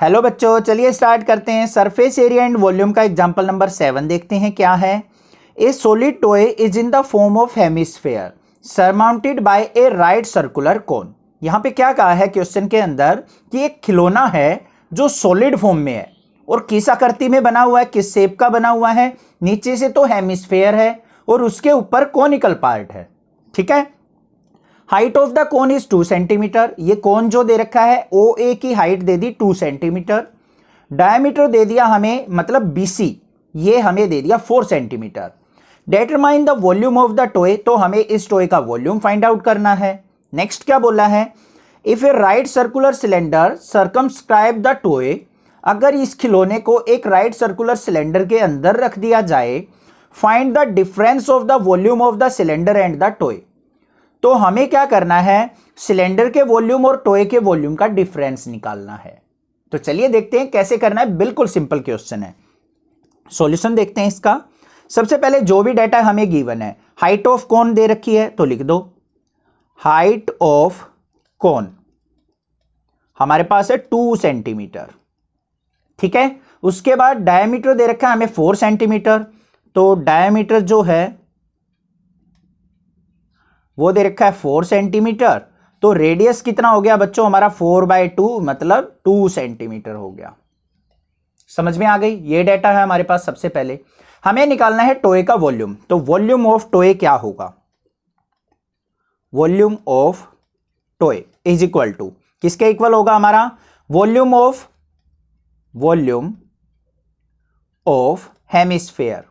Hello बच्चों, चलिए start करते हैं। सरफेस एरिया एंड वॉल्यूम का एग्जांपल नंबर 7 देखते हैं क्या है। ए solid toy is in the form of hemisphere surmounted bye A right circular cone. यहाँ पे क्या कहा है क्वेश्चन के अंदर कि एक खिलौना है जो सॉलिड फॉर्म में है और किस आकृति में बना हुआ है, किस शेप का बना हुआ है। नीचे से तो हेमिस्फेयर है और उसके ऊपर कोनिकल पार्ट है। ठीक है। Height of the cone is 2 centimetre. ये कोन जो दे रखा है ओ ए की हाइट दे दी 2 सेंटीमीटर। डायमीटर दे दिया हमें, मतलब बीसी ये हमें दे दिया 4 centimetre. Determine the volume of the toy, तो हमें इस टॉय का वॉल्यूम फाइंड आउट करना है। नेक्स्ट क्या बोला है, if A right circular cylinder circumscribe the toy, अगर इस खिलौने को एक राइट सर्कुलर सिलेंडर के अंदर रख दिया जाए, find the difference of the volume of the cylinder and the toy. तो हमें क्या करना है, सिलेंडर के वॉल्यूम और टॉय के वॉल्यूम का डिफरेंस निकालना है। तो चलिए देखते हैं कैसे करना है। बिल्कुल सिंपल क्वेश्चन है। सॉल्यूशन देखते हैं इसका। सबसे पहले जो भी डाटा हमें गिवन है, हाइट ऑफ कोन दे रखी है तो लिख दो हाइट ऑफ कोन हमारे पास है 2 सेंटीमीटर। ठीक है। उसके बाद डायमीटर दे रखा है हमें 4 सेंटीमीटर, तो डायमीटर जो है वो दे रखा है 4 सेंटीमीटर। तो रेडियस कितना हो गया बच्चों हमारा 4/2, मतलब 2 सेंटीमीटर हो गया। समझ में आ गई। ये डाटा है हमारे पास। सबसे पहले हमें निकालना है टॉय का वॉल्यूम। तो वॉल्यूम ऑफ टॉय क्या होगा, volume of toy is equal to किसके इक्वल होगा हमारा, वॉल्यूम ऑफ हेमिस्फेयर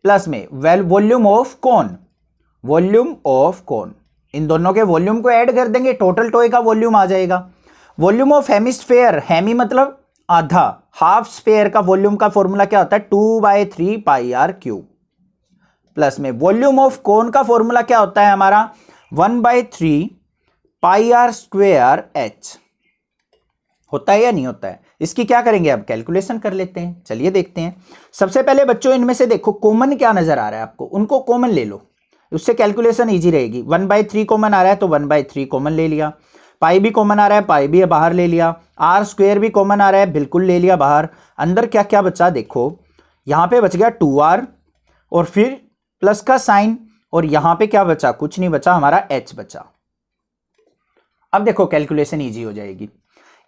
प्लस में वॉल्यूम ऑफ कोन। इन दोनों के वॉल्यूम को ऐड कर देंगे, टोटल टॉय का वॉल्यूम आ जाएगा। वॉल्यूम ऑफ हेमिस्फेयर, हेमी मतलब आधा, हाफ स्फेयर का वॉल्यूम का फॉर्मूला क्या होता है 2/3 πr³ प्लस में वॉल्यूम ऑफ कोन का फॉर्मूला क्या होता है हमारा 1/3 πr²h। होता है या नहीं होता है। इसकी क्या करेंगे, अब कैलकुलेशन कर लेते हैं। चलिए देखते हैं। सबसे पहले बच्चों इनमें से देखो कॉमन क्या नजर आ रहा है आपको, उनको कॉमन ले लो, उससे कैलकुलेशन इजी रहेगी। 1/3 कॉमन आ रहा है तो 1/3 कॉमन ले लिया। पाई भी कॉमन आ रहा है, पाई भी बाहर ले लिया। r² भी कॉमन आ रहा है, बिल्कुल ले लिया बाहर। अंदर क्या क्या बचा देखो, यहां पे बच गया 2r और फिर प्लस का साइन, और यहां पे क्या बचा, कुछ नहीं बचा, हमारा h बचा। अब देखो कैलकुलेशन इजी हो जाएगी।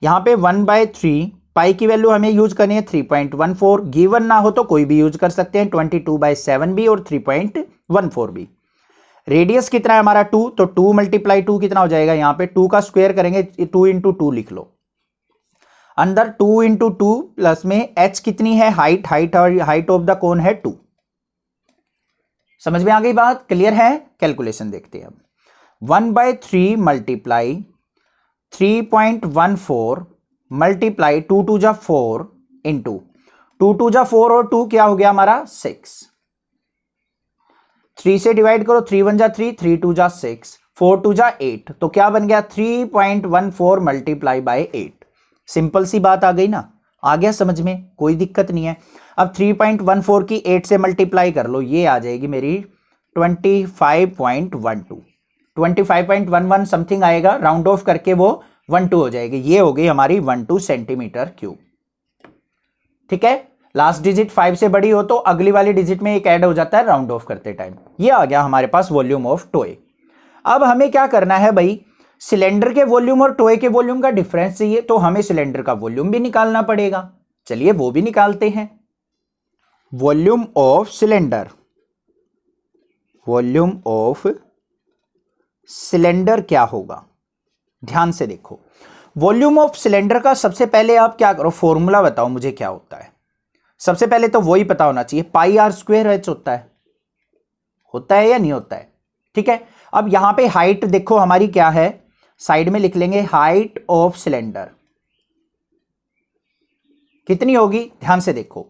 यहां पे 1/3 पाई की वैल्यू हमें यूज करनी है 3.14। गिवन ना हो तो कोई भी यूज कर सकते हैं, 22/7 भी और 3.14 भी। रेडियस कितना है हमारा 2, तो 2 × 2 कितना हो जाएगा, यहां पे 2 का स्क्वायर करेंगे, 2 × 2 लिख लो। अंदर 2 × 2 प्लस में h कितनी है, हाइट ऑफ द कोन है 2। समझ में आ गई बात, क्लियर है। कैलकुलेशन देखते हैं अब। 1/3 × 3.14 मल्टीप्लाई 2 2 जा 4 इंटू 2 2 जा 4 और 2 क्या हो गया हमारा 6। 3 से डिवाइड करो, 3 1 जा 3, 3 2 जा 6, 4 2 जा 8, तो क्या बन गया 3.14 मल्टीप्लाई बाय 8। सिंपल सी बात आ गई ना, आ गया समझ में, कोई दिक्कत नहीं है। अब 3.14 की 8 से मल्टीप्लाई कर लो, ये आ जाएगी मेरी 25.12, 25.11 समथिंग आएगा, राउंड ऑफ करके वो 12 हो जाएगी। ये हो गई हमारी 12 सेंटीमीटर³। ठीक है। लास्ट डिजिट 5 से बड़ी हो तो अगली वाली डिजिट में एक ऐड हो जाता है राउंड ऑफ करते टाइम। ये आ गया हमारे पास वॉल्यूम ऑफ टॉय। अब हमें क्या करना है भाई, सिलेंडर के वॉल्यूम और टॉय के वॉल्यूम का डिफरेंस चाहिए, तो हमें सिलेंडर का वॉल्यूम भी निकालना पड़ेगा। चलिए वो भी निकालते हैं। Volume of cylinder, volume of cylinder क्या होगा, ध्यान से देखो। वॉल्यूम ऑफ सिलेंडर का सबसे पहले आप क्या करो, फॉर्मूला बताओ मुझे क्या होता है। सबसे पहले तो वही पता होना चाहिए, πr²h होता है या नहीं होता है। ठीक है। अब यहां पे हाइट देखो हमारी क्या है, साइड में लिख लेंगे हाइट ऑफ सिलेंडर कितनी होगी, ध्यान से देखो।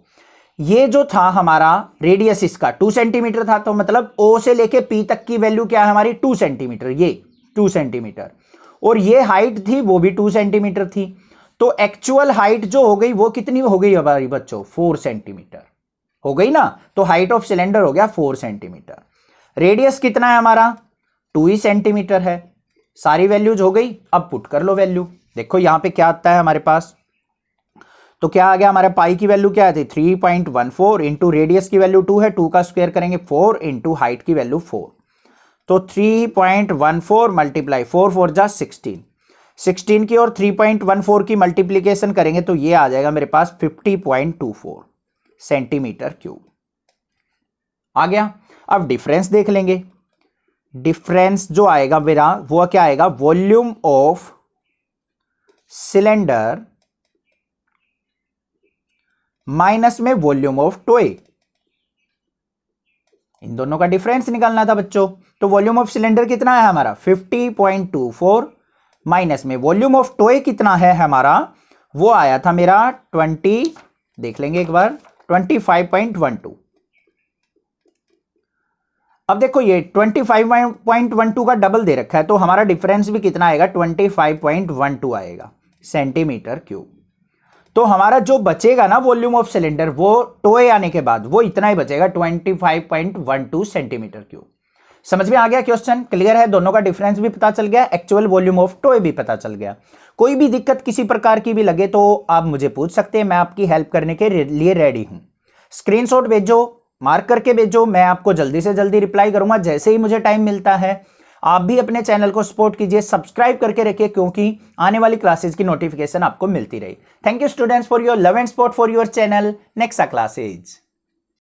ये जो था हमारा रेडियस इसका 2 सेंटीमीटर था, तो मतलब O से लेके P तक की वैल्यू क्या है हमारी 2 सेंटीमीटर, ये 2 सेंटीमीटर, और ये हाइट थी वो भी 2 सेंटीमीटर थी। तो एक्चुअल हाइट जो हो गई वो कितनी हो गई हमारी बच्चों, 4 सेंटीमीटर हो गई ना। तो हाइट ऑफ सिलेंडर हो गया 4 सेंटीमीटर। रेडियस कितना है हमारा 2 ही सेंटीमीटर है। सारी वैल्यूज हो गई। अब पुट कर लो वैल्यू। देखो यहां पे क्या आता है हमारे पास, तो क्या आ गया हमारे पाई की वैल्यू क्या आती है 3.14 इंटू रेडियस की वैल्यू 2 है, 2 का स्क्वायर करेंगे 4 इंटू हाइट की वैल्यू 4, तो 3.14 मल्टीप्लाई 4 4 जा 16 की और 3.14 की मल्टीप्लीकेशन करेंगे तो ये आ जाएगा मेरे पास 50.24 सेंटीमीटर क्यूब आ गया। अब डिफरेंस देख लेंगे। डिफरेंस जो आएगा मेरा वो क्या आएगा, वॉल्यूम ऑफ सिलेंडर माइनस में वॉल्यूम ऑफ टॉय, इन दोनों का डिफरेंस निकालना था बच्चों। तो वॉल्यूम ऑफ सिलेंडर कितना है हमारा 50.24 माइनस में वॉल्यूम ऑफ टॉय कितना है हमारा, वो आया था मेरा 20, देख लेंगे एक बार 25.12। अब देखो ये 25.12 का डबल दे रखा है तो हमारा डिफरेंस भी कितना आएगा 25.12 आएगा सेंटीमीटर क्यूब। तो हमारा जो बचेगा ना वॉल्यूम ऑफ सिलेंडर वो टोए आने के बाद वो इतना ही बचेगा 25.12 सेंटीमीटर क्यूब। समझ में आ गया क्वेश्चन, क्लियर है, दोनों का डिफरेंस भी पता चल गया, एक्चुअल वॉल्यूम ऑफ टोए भी पता चल गया। कोई भी दिक्कत किसी प्रकार की भी लगे तो आप मुझे पूछ सकते हैं, मैं आपकी हेल्प करने के लिए रेडी हूं। स्क्रीनशॉट भेजो, मार्क करके भेजो, मैं आपको जल्दी से जल्दी रिप्लाई करूंगा जैसे ही मुझे टाइम मिलता है। आप भी अपने चैनल को सपोर्ट कीजिए, सब्सक्राइब करके रखिए क्योंकि आने वाली क्लासेस की नोटिफिकेशन आपको मिलती रही। Thank you students for your love and support for your channel Nexa classes.